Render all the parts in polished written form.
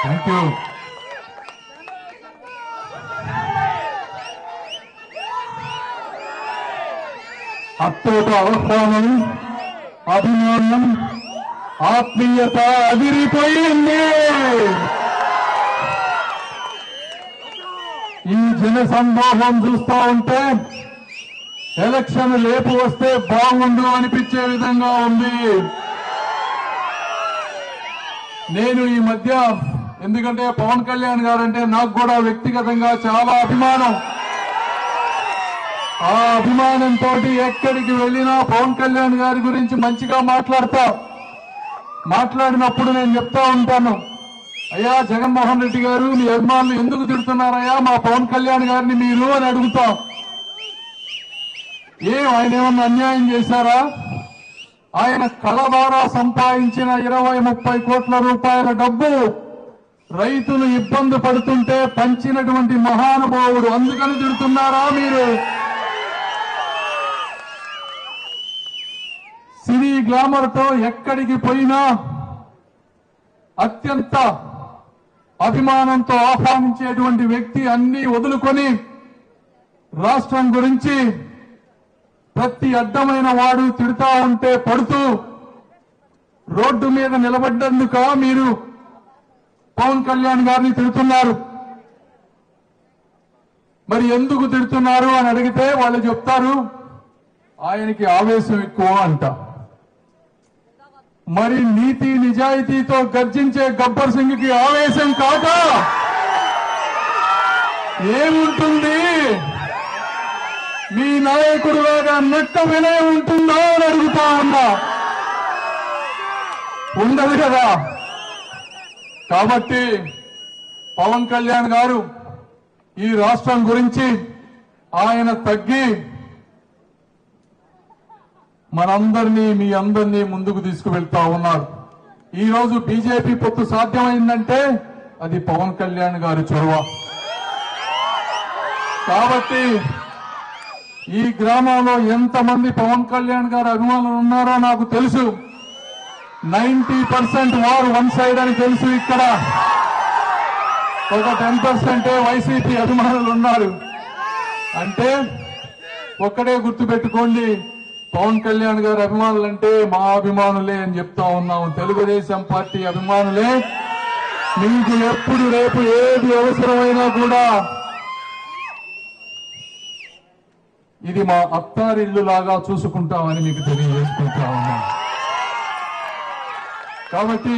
Thank you. Attota ఆహ్వానం, అభిమానం, ఆత్మీయత అదిరిపోయింది. ఈ జన సందోహం చూస్తా ఉంటే ఎలక్షన్ లేపు వస్తే బాగుండు అనిపించే విధంగా ఉంది. నేను ఈ మధ్య, ఎందుకంటే పవన్ కళ్యాణ్ గారంటే నాకు కూడా వ్యక్తిగతంగా చాలా అభిమానం. ఆ అభిమానంతో ఎక్కడికి వెళ్ళినా పవన్ కళ్యాణ్ గారి గురించి మంచిగా మాట్లాడినప్పుడు నేను చెప్తా ఉంటాను, అయ్యా జగన్మోహన్ రెడ్డి గారు మీ అభిమానులు ఎందుకు తిడుతున్నారయ్యా మా పవన్ కళ్యాణ్ గారిని మీరు అని అడుగుతాం. ఆయన ఏమన్నా అన్యాయం చేశారా? ఆయన కళ ద్వారా సంపాదించిన 20-30 కోట్ల రూపాయల డబ్బు రైతులు ఇబ్బంది పడుతుంటే పంచినటువంటి మహానుభావుడు, అందుకని తిడుతున్నారా మీరు? సినీ గ్లామర్ తో ఎక్కడికి పోయినా అత్యంత అభిమానంతో ఆహ్వానించేటువంటి వ్యక్తి అన్ని వదులుకొని రాష్ట్రం గురించి ప్రతి అడ్డమైన వాడు తిడుతా ఉంటే పడుతూ రోడ్డు మీద నిలబడ్డందుక మీరు పవన్ కళ్యాణ్ గారిని తిడుతున్నారు? మరి ఎందుకు తిడుతున్నారు అని అడిగితే వాళ్ళు చెప్తారు ఆయనకి ఆవేశం ఎక్కువ అంట. మరి నీతి నిజాయితీతో గర్జించే గబ్బర్ సింగ్ కి ఆవేశం కాక ఏముంటుంది? మీ నాయకుడులాగా నట్ట వినయం ఉంటుందా అని అడుగుతా ఉన్నా. ఉండదు కదా. కాబట్టి పవన్ కళ్యాణ్ గారు ఈ రాష్ట్రం గురించి ఆయన తగ్గి మనందరినీ మీ అందరినీ ముందుకు తీసుకువెళ్తా ఉన్నారు. ఈ రోజు బీజేపీ పొత్తు సాధ్యమైందంటే అది పవన్ కళ్యాణ్ గారి చొరవ. కాబట్టి ఈ గ్రామంలో ఎంతమంది పవన్ కళ్యాణ్ గారి అభిమానులు ఉన్నారో నాకు తెలుసు. 90% వారు వన్ సైడ్ అని తెలుసు. ఇక్కడ ఒక 10% వైసీపీ అభిమానులు ఉన్నారు. అంటే ఒక్కడే గుర్తుపెట్టుకోండి, పవన్ కళ్యాణ్ గారి అభిమానులంటే మా అభిమానులే అని చెప్తా ఉన్నాము. తెలుగుదేశం పార్టీ అభిమానులే. మీకు ఎప్పుడు రేపు ఏది అవసరమైనా కూడా ఇది మా అత్తారిల్లు లాగా చూసుకుంటామని మీకు తెలియజేసుకుంటా ఉన్నాం. కాబట్టి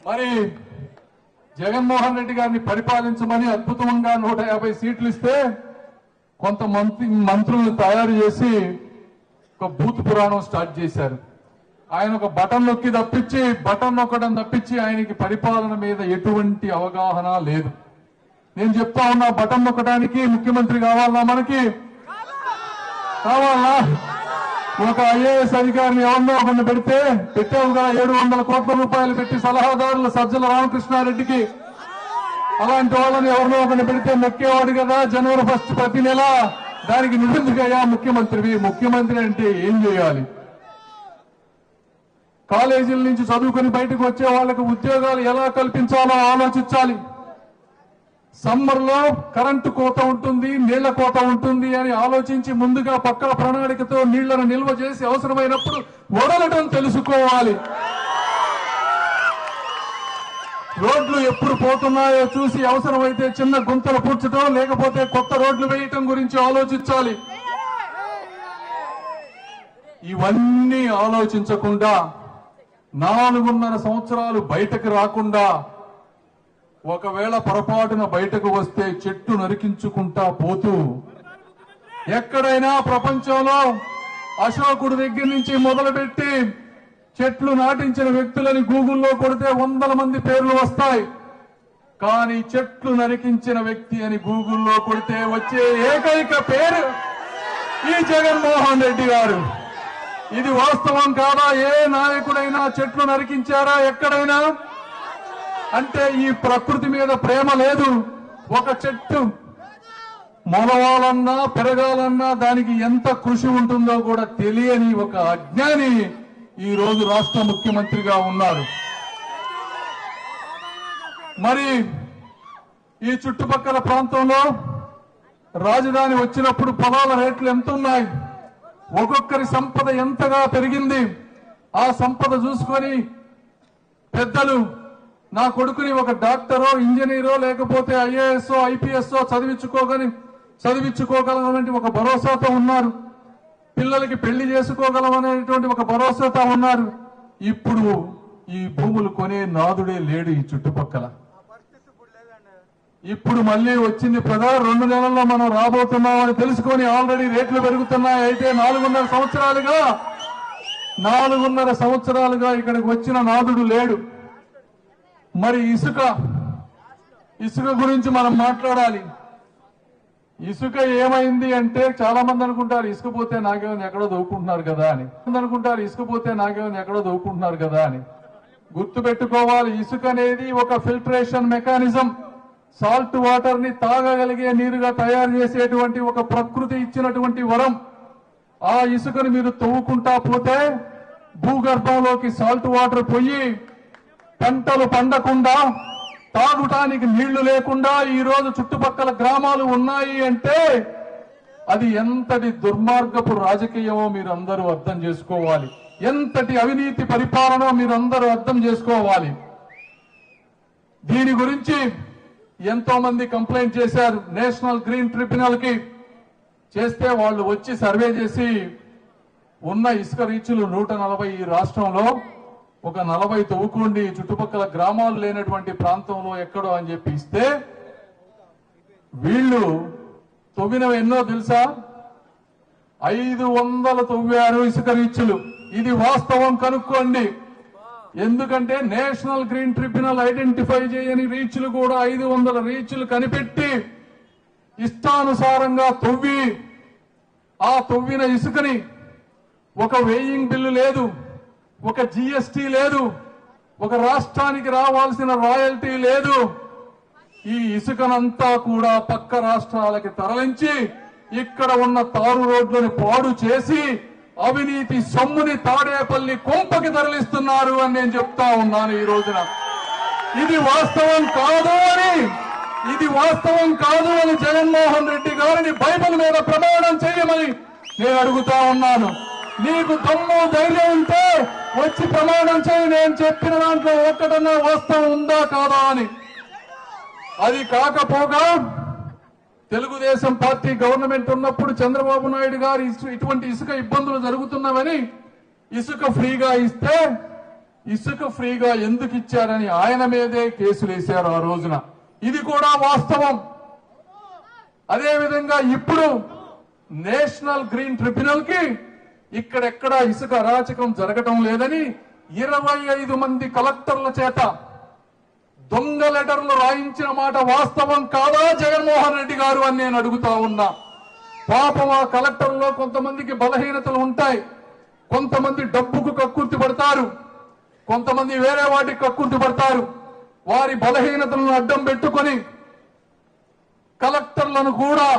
మరి జగన్మోహన్ రెడ్డి గారిని పరిపాలించమని అద్భుతంగా 150 సీట్లు ఇస్తే కొంత మంత్రులను తయారు చేసి ఒక బూత్ పురాణం స్టార్ట్ చేశారు. ఆయన ఒక బటన్ నొక్కడం తప్పించి ఆయనకి పరిపాలన మీద ఎటువంటి అవగాహన లేదు. నేను చెప్తా ఉన్నా, బటన్ నొక్కడానికి ముఖ్యమంత్రి కావాలా? మనకి కావాలా? ఒక ఐఏఎస్ అధికారిని ఎవరినో ఒకరిని పెట్టావుగా 700 కోట్ల రూపాయలు పెట్టి సలహాదారులు సజ్జల రామకృష్ణారెడ్డికి. అలాంటి వాళ్ళని ఎవరినో ఒకరిని పెడితే నొక్కేవాడు కదా జనవరి 1 ప్రతి నెల. దానికి నిజంగా ముఖ్యమంత్రి అంటే ఏం చేయాలి? కాలేజీల నుంచి చదువుకుని బయటకు వచ్చే వాళ్ళకు ఉద్యోగాలు ఎలా కల్పించాలో ఆలోచించాలి. సమ్మర్ లో కరెంటు కోత ఉంటుంది, నీళ్ల కోత ఉంటుంది అని ఆలోచించి ముందుగా పక్కా ప్రణాళికతో నీళ్లను నిల్వ చేసి అవసరమైనప్పుడు వదలటం తెలుసుకోవాలి. రోడ్లు ఎప్పుడు పోతున్నాయో చూసి అవసరమైతే చిన్న గుంతలు పూడ్చడం, లేకపోతే కొత్త రోడ్లు వేయటం గురించి ఆలోచించాలి. ఇవన్నీ ఆలోచించకుండా 4.5 సంవత్సరాలు బయటకు రాకుండా, ఒకవేళ పొరపాటున బయటకు వస్తే చెట్టు నరికించుకుంటా పోతూ, ఎక్కడైనా ప్రపంచంలో అశోకుడి దగ్గర నుంచి మొదలుపెట్టి చెట్లు నాటించిన వ్యక్తులని గూగుల్లో కొడితే 100 మంది పేర్లు వస్తాయి. కానీ చెట్లు నరికించిన వ్యక్తి అని గూగుల్లో కొడితే వచ్చే ఏకైక పేరు ఈ జగన్మోహన్ రెడ్డి గారు. ఇది వాస్తవం కాదా? ఏ నాయకుడైనా చెట్లు నరికించారా ఎక్కడైనా? అంటే ఈ ప్రకృతి మీద ప్రేమ లేదు. ఒక చెట్టు మొలవాలన్నా పెరగాలన్నా దానికి ఎంత కృషి ఉంటుందో కూడా తెలియని ఒక అజ్ఞాని ఈ రోజు రాష్ట్ర ముఖ్యమంత్రిగా ఉన్నారు. మరి ఈ చుట్టుపక్కల ప్రాంతంలో రాజధాని వచ్చినప్పుడు పొలాల రేట్లు ఎంత ఉన్నాయి, ఒక్కొక్కరి సంపద ఎంతగా పెరిగింది, ఆ సంపద చూసుకొని పెద్దలు నా కొడుకుని ఒక డాక్టరో ఇంజనీరో లేకపోతే ఐఏఎస్ ఐపీఎస్ చదివించుకోగలమనే ఒక భరోసాతో ఉన్నారు. పిల్లలకి పెళ్లి చేసుకోగలమనేటువంటి ఒక భరోసాతో ఉన్నారు. ఇప్పుడు ఈ భూములు కొనే నాదుడే లేడు ఈ చుట్టుపక్కల. ఇప్పుడు మళ్ళీ వచ్చింది ప్రజా 2 నెలల్లో మనం రాబోతున్నామని తెలుసుకొని ఆల్రెడీ రేట్లు పెరుగుతున్నాయి. అయితే 4.5 సంవత్సరాలుగా ఇక్కడికి వచ్చిన నాదుడు లేడు. మరి ఇసుక గురించి మనం మాట్లాడాలి. ఇసుక ఏమైంది అంటే చాలా మంది అనుకుంటారు ఇసుక పోతే నాగేమని ఎక్కడో దవ్వుకుంటున్నారు కదా అని గుర్తు పెట్టుకోవాలి. ఇసుక అనేది ఒక ఫిల్టరేషన్ మెకానిజం. సాల్ట్ వాటర్ ని తాగగలిగే నీరుగా తయారు చేసేటువంటి ఒక ప్రకృతి ఇచ్చినటువంటి వరం. ఆ ఇసుకను మీరు తవ్వుకుంటా పోతే భూగర్భంలోకి సాల్ట్ వాటర్ పోయి పంటలు పండకుండా, తాగటానికి నీళ్లు లేకుండా ఈ రోజు చుట్టుపక్కల గ్రామాలు ఉన్నాయి అంటే అది ఎంతటి దుర్మార్గపు రాజకీయమో మీరందరూ అర్థం చేసుకోవాలి. ఎంతటి అవినీతి పరిపాలన మీరందరూ అర్థం చేసుకోవాలి. దీని గురించి ఎంతో మంది కంప్లైంట్ చేశారు నేషనల్ గ్రీన్ ట్రిబ్యునల్ కి. చేస్తే వాళ్ళు వచ్చి సర్వే చేసి ఉన్న ఇసుక రీచులు 140 ఈ రాష్ట్రంలో ఒక 40 తవ్వుకోండి చుట్టుపక్కల గ్రామాలు లేనటువంటి ప్రాంతంలో ఎక్కడో అని చెప్పి ఇస్తే వీళ్ళు తవ్వినవి ఎన్నో తెలుసా? 500 తవ్వారు ఇసుక రీచులు. ఇది వాస్తవం, కనుక్కోండి. ఎందుకంటే నేషనల్ గ్రీన్ ట్రిబ్యునల్ ఐడెంటిఫై చేయని రీచ్లు కూడా 500 రీచ్లు కనిపెట్టి ఇష్టానుసారంగా తవ్వి ఆ తవ్విన ఇసుకని ఒక వేయింగ్ బిల్లు లేదు, ఒక జీఎస్టీ లేదు, ఒక రాష్ట్రానికి రావాల్సిన రాయల్టీ లేదు. ఈ ఇసుకనంతా కూడా పక్క రాష్ట్రాలకి తరలించి ఇక్కడ ఉన్న తారు రోడ్లను పాడు చేసి అవినీతి సొమ్ముని తాడేపల్లి కొంపకి తరలిస్తున్నారు అని నేను చెప్తా ఉన్నాను ఈ రోజున. ఇది వాస్తవం కాదు అని జగన్మోహన్ రెడ్డి గారిని బైబిల్ మీద ప్రమాణం చేయమని నేను అడుగుతా ఉన్నాను. నీకు దమ్ము ధైర్యం ఉంటే వచ్చి ప్రమాణం చేయి, నేను చెప్పిన దాంట్లో ఒక్కటన్నా వాస్తవం ఉందా కాదా అని. అది కాకపోగా తెలుగుదేశం పార్టీ గవర్నమెంట్ ఉన్నప్పుడు చంద్రబాబు నాయుడు గారు ఇటువంటి ఇసుక ఇబ్బందులు జరుగుతున్నవని ఇసుక ఫ్రీగా ఇస్తే ఇసుక ఫ్రీగా ఎందుకు ఇచ్చారని ఆయన మీదే కేసులు వేశారు ఆ రోజున. ఇది కూడా వాస్తవం. అదేవిధంగా ఇప్పుడు నేషనల్ గ్రీన్ ట్రిబ్యునల్ కి ఇక్కడెక్కడ ఇసుక అరాచకం జరగటం లేదని 25 మంది కలెక్టర్ల చేత దొంగ లెటర్లు రాయించిన మాట వాస్తవం కాదా జగన్మోహన్ రెడ్డి గారు అని నేను అడుగుతా ఉన్నా. పాపం ఆ కలెక్టర్లో కొంతమందికి బలహీనతలు ఉంటాయి, కొంతమంది డబ్బుకు కక్కుర్తి పడతారు, కొంతమంది వేరే వాటికి కక్కుర్తి పడతారు. వారి బలహీనతలను అడ్డం పెట్టుకొని కలెక్టర్లను కూడా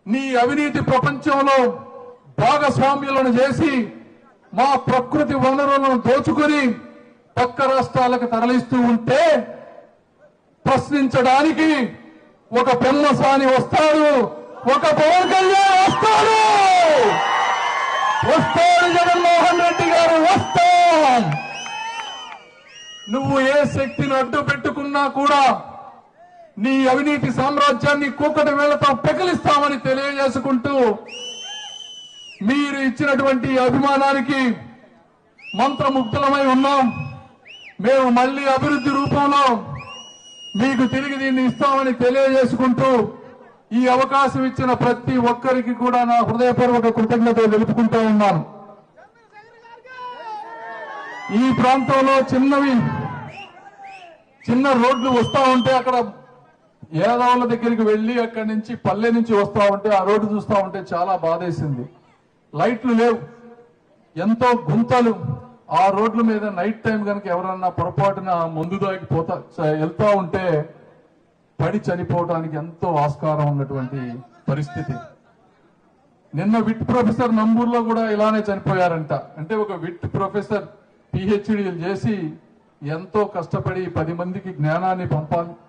నీ అవినీతి ప్రపంచంలో భాగస్వామ్యులను చేసి మా ప్రకృతి వనరులను దోచుకొని పక్క రాష్ట్రాలకు తరలిస్తూ ఉంటే ప్రశ్నించడానికి ఒక పెమ్మసాని వస్తాడు, ఒక పవన్ కళ్యాణ్ వస్తాడు, జగన్మోహన్ రెడ్డి గారు వస్తాం. నువ్వు ఏ శక్తిని అడ్డు పెట్టుకున్నా కూడా నీ అవినీతి సామ్రాజ్యాన్ని కూకటి వేళ్లతో పెకిలిస్తామని తెలియజేసుకుంటూ మీరు ఇచ్చినటువంటి అభిమానానికి మంత్రముగ్ధులమై ఉన్నాం. మేము మళ్లీ అభివృద్ధి రూపంలో మీకు తిరిగి దీన్ని ఇస్తామని తెలియజేసుకుంటూ ఈ అవకాశం ఇచ్చిన ప్రతి ఒక్కరికి కూడా నా హృదయపూర్వక కృతజ్ఞతలు తెలుపుకుంటూ ఉన్నాను. ఈ ప్రాంతంలో చిన్న రోడ్లు వస్తా ఉంటే అక్కడ ఏదావుల దగ్గరికి వెళ్లి అక్కడి నుంచి పల్లె నుంచి వస్తా ఉంటే ఆ రోడ్డు చూస్తా ఉంటే చాలా బాధేసింది. లైట్లు లేవు, ఎంతో గుంతలు. ఆ రోడ్ల మీద నైట్ టైం కనుక ఎవరన్నా పొరపాటున ముందు దాకి వెళ్తా ఉంటే పడి చనిపోవడానికి ఎంతో ఆస్కారం ఉన్నటువంటి పరిస్థితి. నిన్న విట్ ప్రొఫెసర్ నంబూర్లో కూడా ఇలానే చనిపోయారంట. అంటే ఒక విట్ ప్రొఫెసర్ పిహెచ్డీలు చేసి ఎంతో కష్టపడి 10 మందికి జ్ఞానాన్ని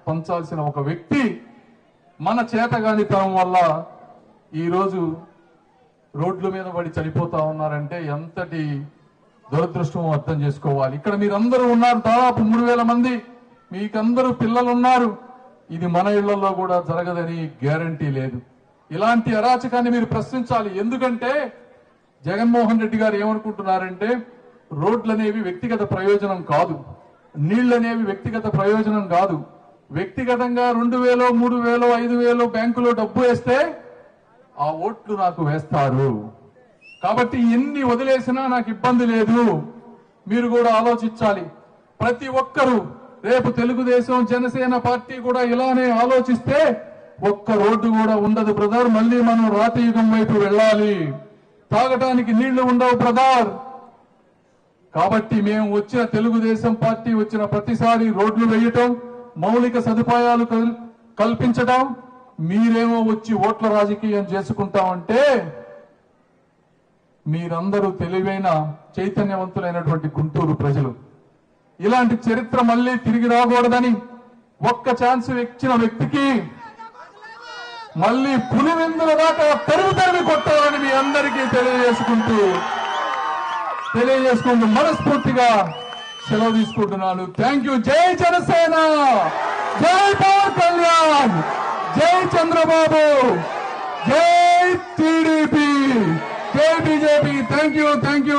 పంచాల్సిన ఒక వ్యక్తి మన చేతగానితనం వల్ల ఈరోజు రోడ్ల మీద పడి చనిపోతా ఉన్నారంటే ఎంతటి దురదృష్టం అర్థం చేసుకోవాలి. ఇక్కడ మీరందరూ ఉన్నారు, దాదాపు 3000 మంది, మీకందరూ పిల్లలు ఉన్నారు. ఇది మన ఇళ్లలో కూడా జరగదని గ్యారంటీ లేదు. ఇలాంటి అరాచకాన్ని మీరు ప్రశ్నించాలి. ఎందుకంటే జగన్మోహన్ రెడ్డి గారు ఏమనుకుంటున్నారంటే రోడ్లనేవి వ్యక్తిగత ప్రయోజనం కాదు, నీళ్లనేవి వ్యక్తిగత ప్రయోజనం కాదు. వ్యక్తిగతంగా 2000, 3000, 5000 బ్యాంకులో డబ్బు వేస్తే ఆ ఓట్లు నాకు వేస్తారు. కాబట్టి ఎన్ని వదిలేసినా నాకు ఇబ్బంది లేదు. మీరు కూడా ఆలోచించాలి. ప్రతి ఒక్కరూ రేపు తెలుగుదేశం, జనసేన పార్టీ కూడా ఇలానే ఆలోచిస్తే ఒక్క రోడ్డు కూడా ఉండదు బ్రదర్. మళ్ళీ మనం రాతియుగం వైపు వెళ్ళాలి. తాగటానికి నీళ్లు ఉండవు బ్రదర్. కాబట్టి మేము వచ్చిన తెలుగుదేశం పార్టీ వచ్చిన ప్రతిసారి రోడ్లు వేయటం, మౌలిక సదుపాయాలు కల్పించడం, మీరేమో వచ్చి ఓట్ల రాజకీయం చేసుకుంటామంటే మీరందరూ తెలివైన చైతన్యవంతులైనటువంటి గుంటూరు ప్రజలు. ఇలాంటి చరిత్ర మళ్ళీ తిరిగి రాకూడదని ఒక్క ఛాన్స్ ఇచ్చిన వ్యక్తికి మళ్ళీ పులివెందుల దాకా తరిమి కొట్టాలని మీ అందరికీ తెలియజేసుకుంటూ మనస్ఫూర్తిగా సెలవు తీసుకుంటున్నాను. Thank you. జై జనసేన, జై పవన్ కళ్యాణ్, జై చంద్రబాబు, జై టీడీపీ, జై బీజేపీ. Thank you.